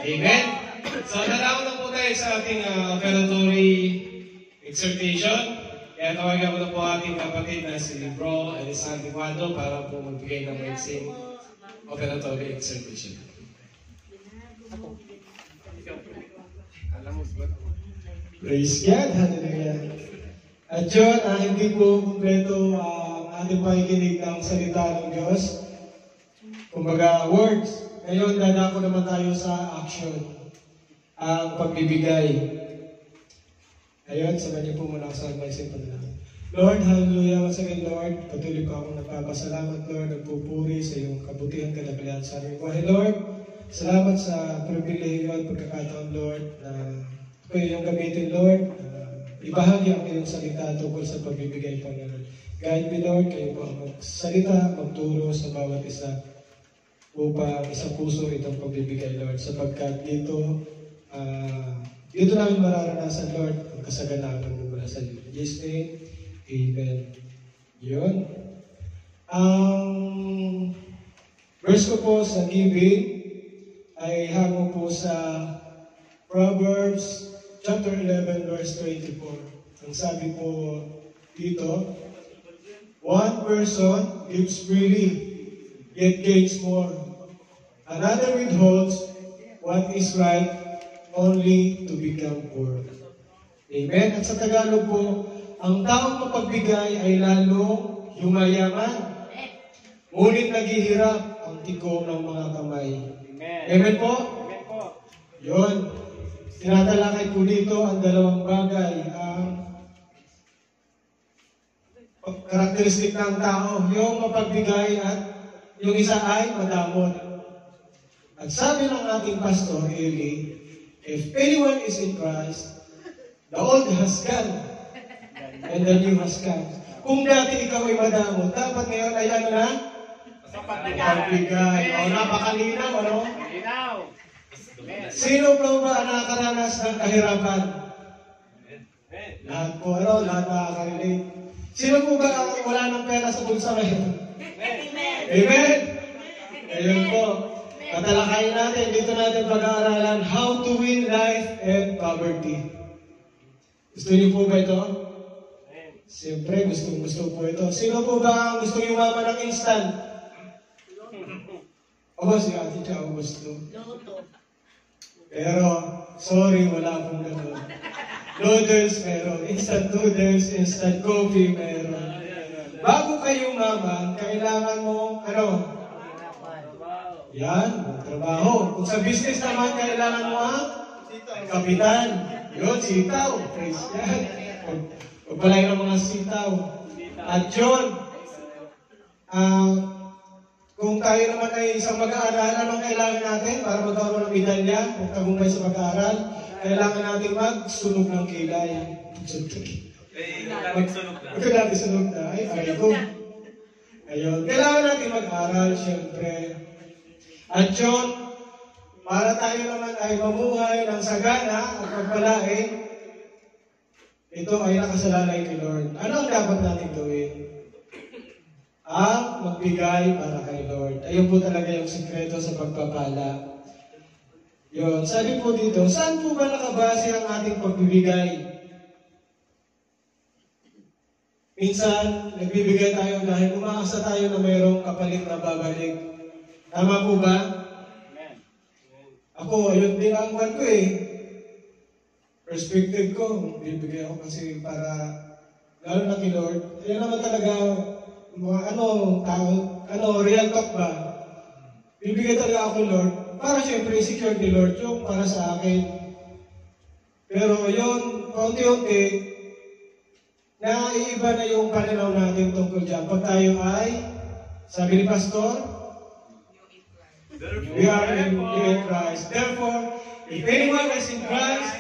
Amen? So, nalaman na po tayo sa ating operatory exhortation. Kaya tawagan ko na po ating kapatid na si Bro Elisante Cuadro para po magbigay ng maiksing operatory exhortation. Praise God, hallelujah. At yun, hindi po kumpleto ang ating pakikinig ng salita ng Diyos. Kumbaga, words. Ngayon, dadako naman tayo sa action. Ang pagbibigay. Ayun, sabahin niyo po muna ako sa mag-isip lang. Lord, hallelujah. Once again, Lord, patuloy ko akong nagpapasalamat, Lord, nagpupuri sa iyong kabutihan, kadagalahan sa aming buhay, Lord. Salamat sa pribilehiyo at pagkakataon, Lord, na ko yung gamitin, Lord. Ibahagi ang iyong salita tungkol sa pagbibigay, Panginoon. Guide me, Lord, kayo po ang magsalita, magturo sa bawat isa upang isang puso itong pagbibigay, Lord. Sapagkat dito namin mararanasan, Lord, ang kasaganahan mo mula sa iyo. In Jesus' name, Amen. Yun. Ang verse ko po sa giving ay hango po sa Proverbs chapter 11, verse 24. Ang sabi po dito, one person gives freely, yet gains more. Another withholds what is right, only to become poor. Amen? At sa Tagalog po, ang taong mapagbigay ay lalong yumayaman. Ngunit naghihirap ang tikom ng mga kamay. Amen. Amen po? Amen po. Yun. Tinatalakay po dito ang dalawang bagay. Ang karakteristik ng tao, yung mapagbigay at yung isa ay madamot. At sabi ng ating pastor, Eli, if anyone is in Christ, the old has gone, and the new has come. Kung dati ikaw ay madamot, dapat ngayon ay ano na? Mapagbigay. O, napakalinaw, ano? Sino po ba ang nakakaranas ng kahirapan? Lahat po, ano? Lahat nakaka-relate. Sino po ba ang wala ng pera sa bulsa ngayon? Amen? Ayun po. Tatalakayin natin, dito natin pag-aaralan how to win life and poverty. Gusto niyo po ba ito? Siyempre, gusto po ito. Sino po ba ang gusto yumaman ng instant? O, si Ate Cha, gusto. Pero, sorry, wala pong gano'n. Noodles, meron. Instant noodles, instant coffee, meron. Bago kayo yumaman, kailangan mo, ano? Yan, trabaho. Kung sa business naman, kailangan mo kapitan. Yun, sitaw. Praise God. Pagbalay ng mga sitaw. At yun, kung tayo naman ay isang mag-aaral, anong kailangan natin para magkaroon ng medalya kung tagumpay sa pag-aaral? Kailangan natin magsunog ng kilay. Magsunog na. Ay ko. Ayun. Kailangan natin mag-aral, syempre. At yun, para tayo naman ay mamuhay ng sagana at pagpalain, ito ay nakasalalay kay Lord. Ano ang dapat natin gawin? Magbigay para kay Lord. Ayun po talaga yung sikreto sa pagpapala. Yun, sabi po dito, saan po ba nakabase ang ating pagbibigay? Minsan, nagbibigay tayo dahil umaasa tayo na mayroong kapalit na babalik. Tama po ba? Ako, ayun din ang ko perspective ko, bibigay ako kasi para, lalo na kay Lord, yan naman talaga, mga real talk ba? Bibigay talaga ako, Lord, para siyempre secure ni Lord yung para sa akin. Pero yun, kaunti-unti, naiiba na yung pananaw natin tungkol dyan. Pag tayo ay, sabi ni Pastor, we are in Christ. Therefore, if anyone is in Christ,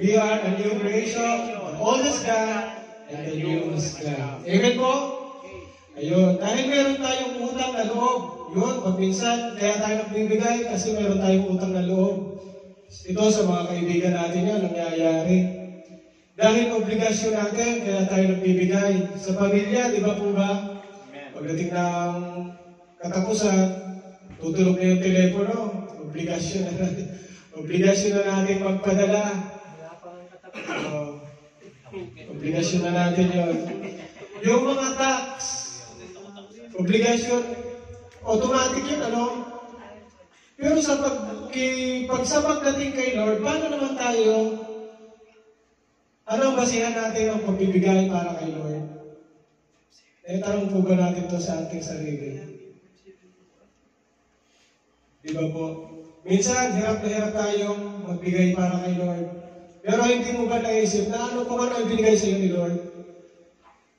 we are a new creation, the old is gone, and the new is gone. Amen po? Ayun. Dahil meron tayong utang na loob. Yun, pag minsan, kaya tayo nagbibigay kasi meron tayong utang na loob. Ito sa mga kaibigan natin yan, nangyayari. Dahil obligasyon natin, kaya tayo nagbibigay. Sa pamilya, di ba po ba? Pagdating ng katapusan, tutulog na yung telepono. obligasyon na natin magpadala. Obligasyon na natin yun. Yung mga tax, obligasyon, automatic yun, ano? Pero sa pagsabak natin kay Lord, paano naman tayo, ano ang basihan natin ang pagbibigay para kay Lord? Tanong po ba natin to sa ating sarili? Di ba po? Minsan, hirap na hirap tayong magbigay para kay Lord. Pero hindi mo ba naisip na ano kung ano ibinigay sa iyo ni Lord?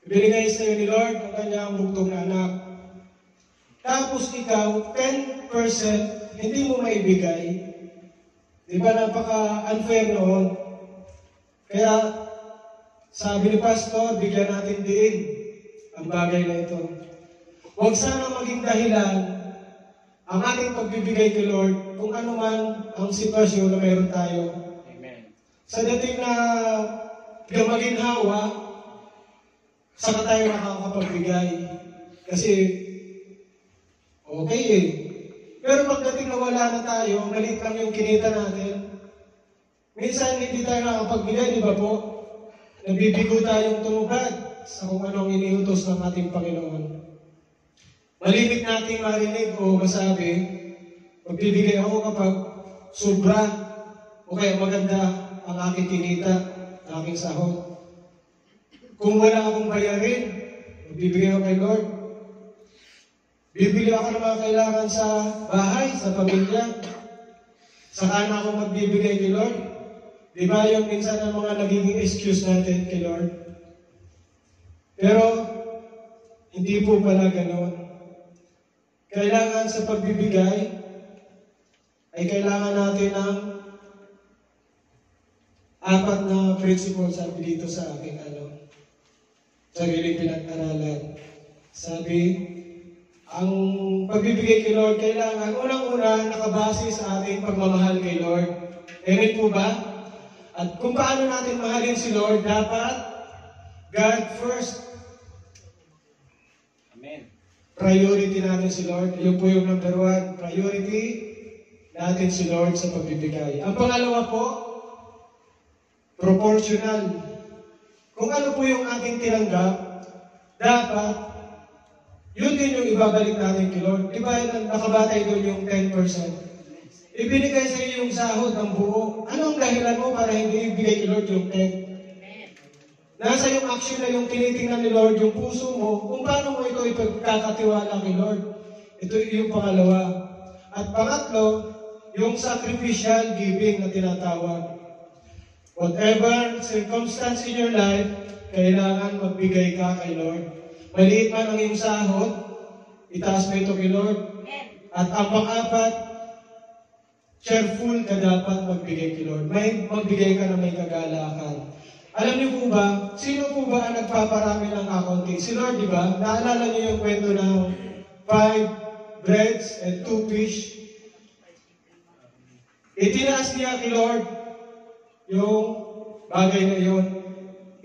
Ibinigay sa iyo ni Lord ang kanyang bugtong na anak. Tapos ikaw, 10% hindi mo maibigay. Di ba napaka-unfair noon? Kaya, sabi ni Pastor, bigyan natin din ang bagay na ito. Huwag sana maging dahilan ang ating pagbibigay kay Lord kung ano man ang sitwasyon na mayroon tayo. Amen. Sa dating na maginhawa, saka tayo nakakapagbigay. Kasi, okay eh. Pero pagdating na wala na tayo, maliit lang yung kinita natin. Minsan hindi tayo nakapagbigay, di ba po? Nabibigo tayong tumupad sa kung anong iniutos ng ating Panginoon. Malimit natin marinig o masabi, magbibigay ako kapag sobra o kaya maganda ang aking kinita, ang aking sahod. Kung wala akong bayarin, magbibigay ako kay Lord. Bibili ako ng mga kailangan sa bahay, sa pamilya. Saka na ako magbibigay kay Lord. Di ba yung minsan ang mga nagiging excuse natin kay Lord? Pero, hindi po pala ganoon. Kailangan sa pagbibigay, ay kailangan natin ng 4 na principle, sabi dito sa aking sariling pinag-aralan. Sabi, ang pagbibigay kay Lord, kailangan unang-una nakabase sa ating pagmamahal kay Lord. Amen po ba? At kung paano natin mahalin si Lord, dapat God first. Amen. Priority natin si Lord. Yun po yung number 1. Priority natin si Lord sa pagbibigay. Ang pangalawa po, proportional. Kung ano po yung ating tinanggap, dapat yun din yung ibabalik natin kay Lord. Di ba nakabatay doon yung 10%? Ibinigay sa iyo yung sahod ng buo. Anong dahilan mo para hindi ibigay kay Lord yung 10? Nasa yung action na yung tinitingnan ni Lord, yung puso mo, kung paano mo ito ipagkakatiwala kay Lord. Ito yung pangalawa. At pangatlo, yung sacrificial giving na tinatawag. Whatever circumstance in your life, kailangan magbigay ka kay Lord. Maliit man ang iyong sahod, itaas mo ito kay Lord. At ang pang-apat, cheerful ka dapat magbigay kay Lord. Magbigay ka na may kagalakan. Alam niyo po ba, sino po ba ang nagpaparami ng kakunti? Si Lord, di ba? Naalala niyo yung kwento ng 5 breads and 2 fish? Itinaas niya kay Lord yung bagay na yun.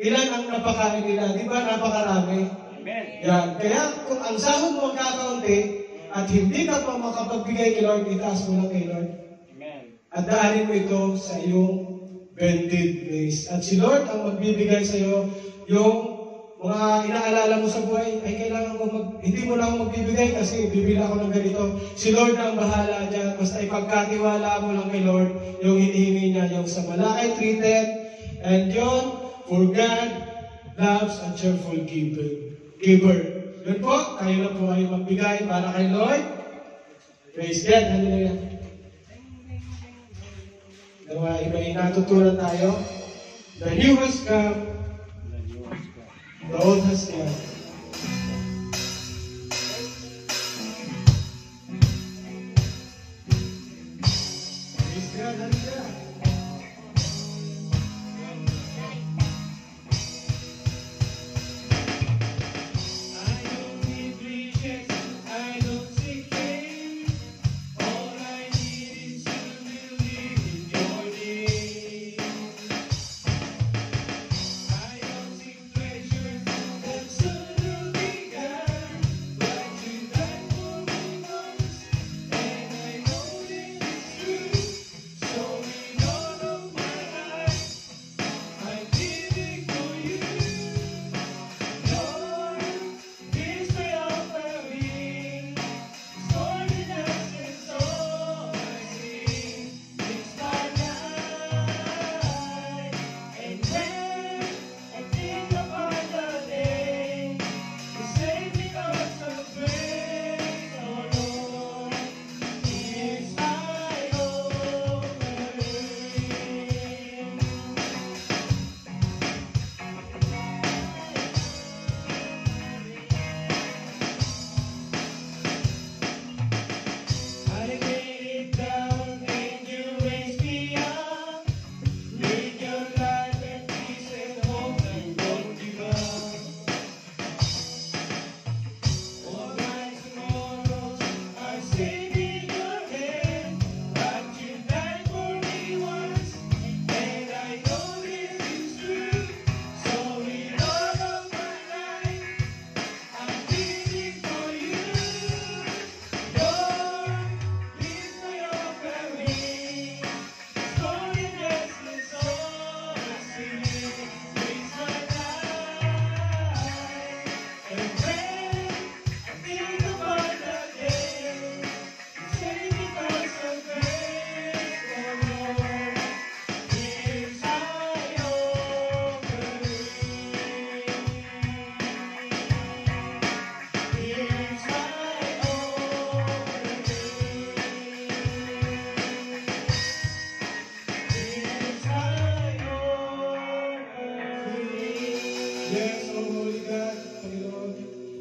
Ilan ang napakain nila? Di ba napakarami? Amen. Yan. Kaya kung ang sahod mo kakaunti at hindi ka pa makapagbigay kay Lord, itaas mo lang kay Lord. Amen. At daanin mo ito sa iyong bended place. At si Lord ang magbibigay sa iyo yung mga inaalala mo sa buhay. Ay, kailangan ko hindi mo na ako magbibigay kasi bibili ako ng ganito. Si Lord ang bahala dyan. Basta ipagkatiwala mo lang kay Lord yung hinihingi niya, yung sa Malakay 3:10. And John, for God loves a cheerful giver. Yun po, kayo na po ay magbigay para kay Lord. Praise God. Hallelujah. Iba yung natutunan tayo. The new has come. The old has gone. Praise God. Hallelujah.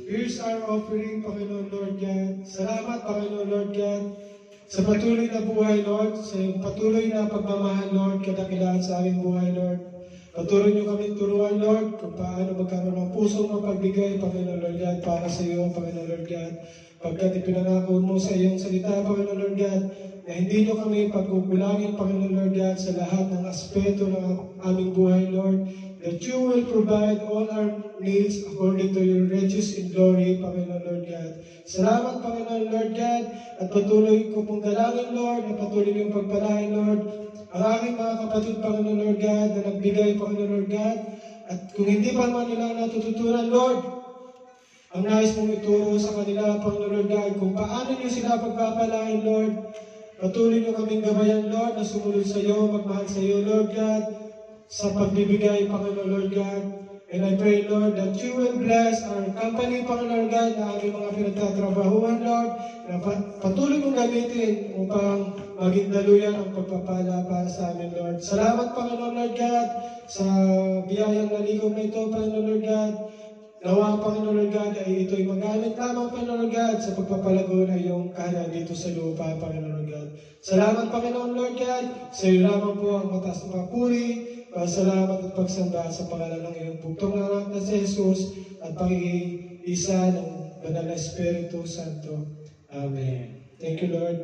Here's our offering, Panginoon Lord God. Salamat, Panginoon Lord God, sa patuloy na buhay, Lord, sa patuloy na pagmamahal, Lord, kadakilaan sa aming buhay, Lord. Patuloy niyo kami turuan, Lord, kung paano magkaroon ng pusong mapagbigay, Panginoon Lord God, para sa iyo, Panginoon Lord God. Pagkat ipinangako mo sa iyong salita, Panginoon Lord God, na hindi niyo kami pagkukulangin, Panginoon Lord God, sa lahat ng aspeto ng aming buhay, Lord, that you will provide all our needs according to your riches in glory, Panginoon Lord God. Salamat, Panginoon Lord God, at patuloy ko pong dalangin, Lord, at patuloy niyong pagpalain, Lord, ang aking mga kapatid, Panginoon Lord God, na nagbigay, Panginoon Lord God, at kung hindi pa naman nila natututunan, Lord, ang nais mong ituro sa kanila, Panginoon Lord God, kung paano niyo sila pagpapalain, Lord, patuloy niyo kaming gabayan, Lord, na sumunod sa iyo, magmahal sa iyo, Lord God, sa pagbibigay, Panginoon Lord God. And I pray, Lord, that you will bless our company, Panginoon God, na aming mga pinagtatrabahuan, Lord, na patuloy mong gamitin upang maging daluyan ang pagpapala para sa amin, Lord. Salamat, Panginoon Lord God, sa biyayang nalikom na ito, Panginoon Lord God. Nawa, Panginoon Lord God, ay ito'y magamit lamang, Panginoon Lord God, sa pagpapalago na iyong kaharian dito sa lupa, Panginoon Lord God. Salamat, Panginoon Lord God, sa iyo lamang po ang mataas na papuri, salamat at pagsamba sa pangalan ng iyong bugtong anak na si Jesus at pag-iisa ng Banal na Espiritu Santo. Amen. Thank you, Lord.